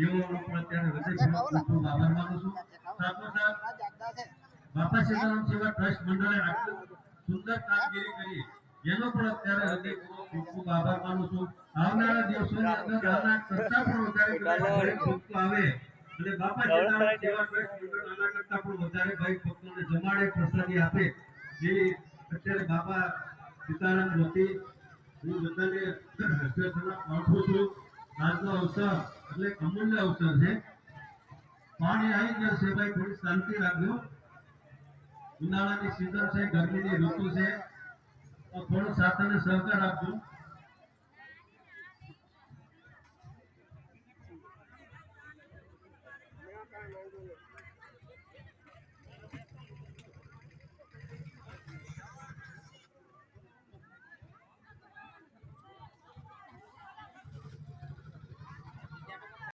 એવો પણ અત્યારે હૃદયપૂર્વક ખૂબ આભાર માનું છું. સાથોસાથ બાપા સીતારામ સેવા ટ્રસ્ટ મંડળે આટલું સુંદર કામગીરી કરી એનો પણ અત્યારે હૃદયપૂર્વક ખૂબ ખૂબ આભાર માનું છું. આવનારા દિવસોની અંદર આના કરતા પણ વધારે ભાવિક ભક્તો આવે અને બાપા સીતારામ સેવા ટ્રસ્ટ મંડળ આના કરતા પણ વધારે ભાવિક ભક્તોને જમાડે પ્રસાદી આપે એવી અત્યારે બાપા સીતારામ વતી હું બધાને હસ્તકલા પાઠવું છું. આજનો અવસર એટલે અમૂલ્ય અવસર છે. પાણી આવી ગયું છે ભાઈ, થોડી શાંતિ રાખજો. ઉનાળાની સીઝન છે, ગરમીની ઋતુ છે, તો થોડો સાથ અને સહકાર આપજો.